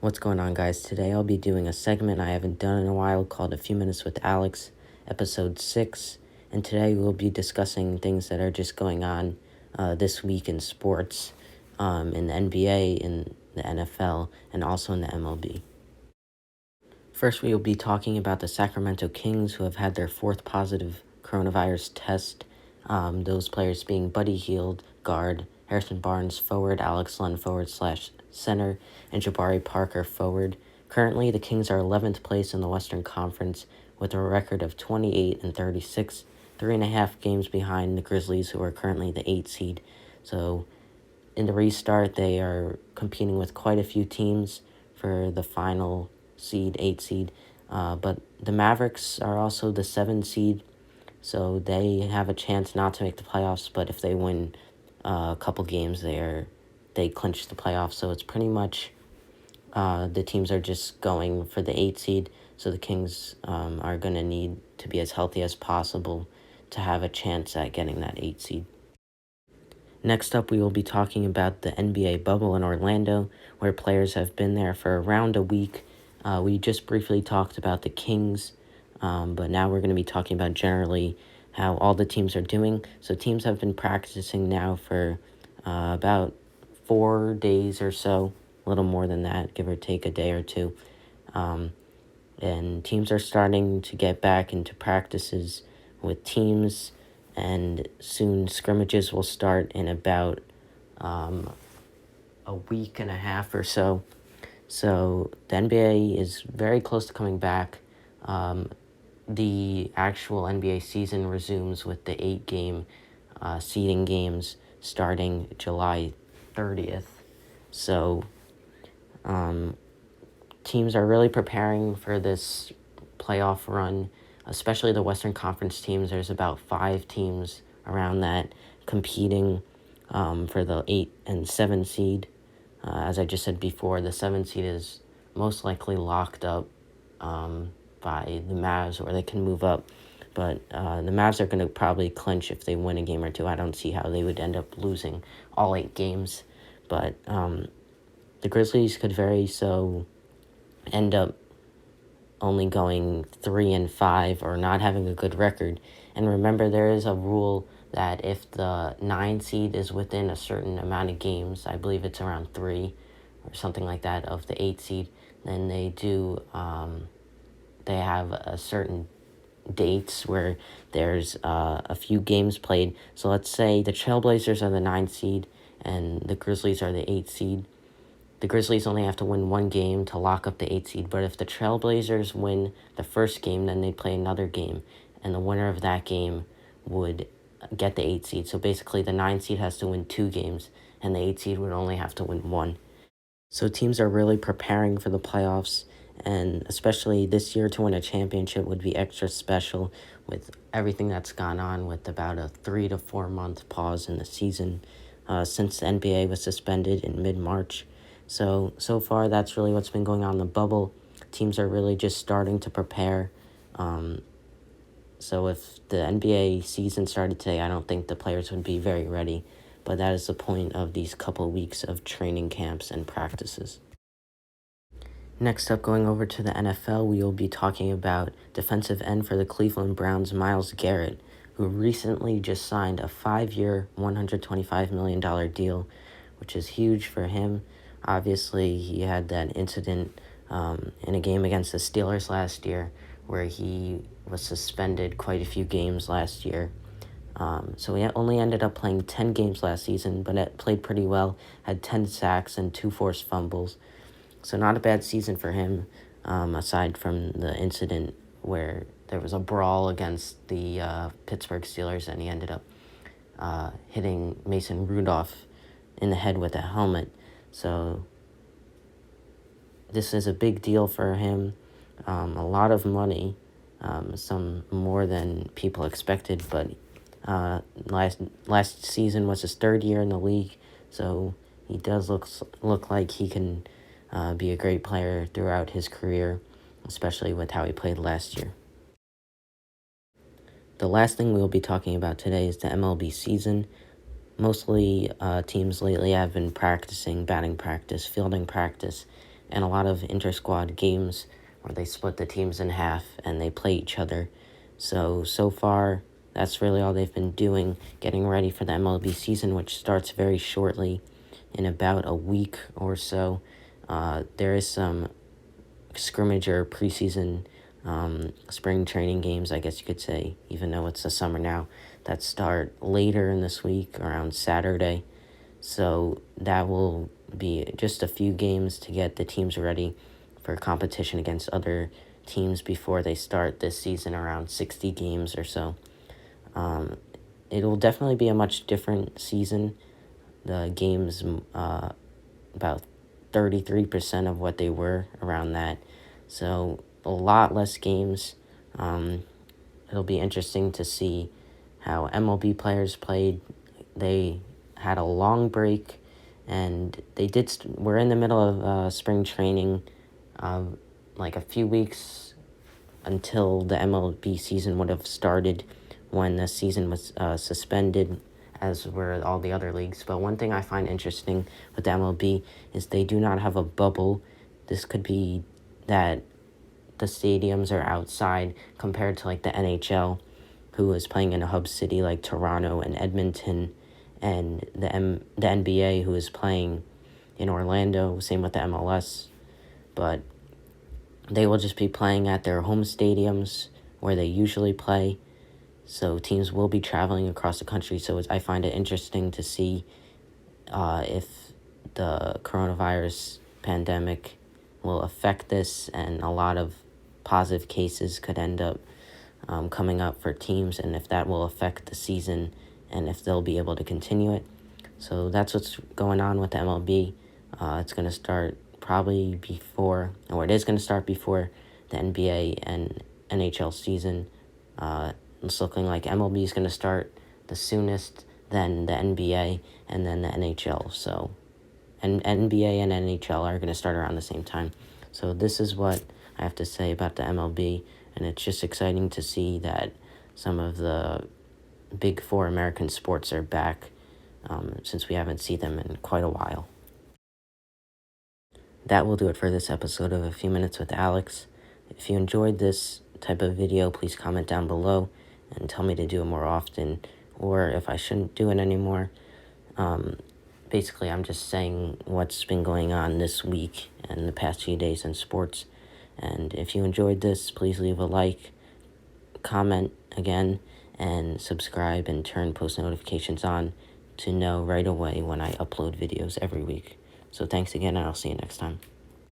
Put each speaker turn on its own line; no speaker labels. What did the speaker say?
What's going on, guys? Today I'll be doing a segment I haven't done in a while called A Few Minutes with Alex, episode 6. And today we'll be discussing things that are just going on this week in sports, in the NBA, in the NFL, and also in the MLB. First, we will be talking about the Sacramento Kings, who have had their fourth positive coronavirus test. Those players being Buddy Hield, guard, Harrison Barnes, forward, Alex Len, forward/center, and Jabari Parker, forward. Currently, the Kings are 11th place in the Western Conference with a record of 28-36, 3.5 games behind the Grizzlies, who are currently the 8th seed. So, in the restart, they are competing with quite a few teams for the final seed, 8 seed. But the Mavericks are also the 7 seed, so they have a chance not to make the playoffs. But if they win a couple games, they clinch the playoffs. So it's pretty much the teams are just going for the 8 seed. So the Kings are going to need to be as healthy as possible to have a chance at getting that 8 seed. Next up, we will be talking about the NBA bubble in Orlando, where players have been there for around a week. We just briefly talked about the Kings, but now we're going to be talking about generally how all the teams are doing. So teams have been practicing now for about 4 days or so, a little more than that, give or take a day or two. And teams are starting to get back into practices with teams, and soon scrimmages will start in about a week and a half or so. So the NBA is very close to coming back. The actual NBA season resumes with the 8-game seeding games starting July 30th. So teams are really preparing for this playoff run, especially the Western Conference teams. There's about 5 teams around that competing for the 8 and 7 seed. As I just said before, the 7 seed is most likely locked up by the Mavs, or they can move up. But the Mavs are going to probably clinch if they win a game or two. I don't see how they would end up losing all 8 games. But the Grizzlies could very so end up only going 3-5 or not having a good record. And remember, there is a rule that if the 9 seed is within a certain amount of games, I believe it's around 3 or something like that, of the 8 seed, then they have a certain dates where there's a few games played. So let's say the Trailblazers are the 9 seed and the Grizzlies are the 8 seed. The Grizzlies only have to win 1 game to lock up the 8 seed, but if the Trailblazers win the first game, then they play another game, and the winner of that game would get the 8 seed. So basically, the 9 seed has to win 2 games, and the 8 seed would only have to win 1. So teams are really preparing for the playoffs, and especially this year to win a championship would be extra special with everything that's gone on, with about a 3 to 4 month pause in the season since the NBA was suspended in mid-March. So far, that's really what's been going on in the bubble. Teams are really just starting to prepare. So if the NBA season started today, I don't think the players would be very ready. But that is the point of these couple weeks of training camps and practices. Next up, going over to the NFL, we will be talking about defensive end for the Cleveland Browns, Myles Garrett, who recently just signed a 5-year, $125 million deal, which is huge for him. Obviously, he had that incident in a game against the Steelers last year where he was suspended quite a few games last year. So he only ended up playing 10 games last season, but it played pretty well, had 10 sacks and 2 forced fumbles. So not a bad season for him, aside from the incident where there was a brawl against the Pittsburgh Steelers, and he ended up hitting Mason Rudolph in the head with a helmet. So this is a big deal for him, a lot of money, some more than people expected, but last season was his 3rd year in the league, so he does look like he can be a great player throughout his career, especially with how he played last year. The last thing we'll be talking about today is the MLB season. Mostly teams lately have been practicing batting practice, fielding practice, and a lot of inter-squad games where they split the teams in half and they play each other. So far, that's really all they've been doing, getting ready for the MLB season, which starts very shortly in about a week or so. There is some scrimmage or preseason spring training games, I guess you could say, even though it's the summer now, that start later in this week, around Saturday. So that will be just a few games to get the teams ready for competition against other teams before they start this season, around 60 games or so. It'll definitely be a much different season. The games, about 33% of what they were around that. So a lot less games. It'll be interesting to see how MLB players played. They had a long break, and we're in the middle of spring training, like a few weeks until the MLB season would have started, when the season was suspended, as were all the other leagues. But one thing I find interesting with the MLB is they do not have a bubble. This could be that the stadiums are outside, compared to like the NHL, who is playing in a hub city like Toronto and Edmonton, and the NBA, who is playing in Orlando. Same with the MLS, but they will just be playing at their home stadiums where they usually play. So teams will be traveling across the country. So I find it interesting to see if the coronavirus pandemic will affect this, and a lot of positive cases could end up coming up for teams, and if that will affect the season and if they'll be able to continue it. So that's what's going on with the MLB. It's going to start probably before, or it is going to start before the NBA and NHL season. It's looking like MLB is going to start the soonest, then the NBA, and then the NHL. So, and NBA and NHL are going to start around the same time. So this is what I have to say about the MLB, and it's just exciting to see that some of the big four American sports are back, since we haven't seen them in quite a while. That will do it for this episode of A Few Minutes with Alex. If you enjoyed this type of video, please comment down below and tell me to do it more often, or if I shouldn't do it anymore. Basically, I'm just saying what's been going on this week and the past few days in sports. And if you enjoyed this, please leave a like, comment again, and subscribe, and turn post notifications on to know right away when I upload videos every week. So thanks again, and I'll see you next time.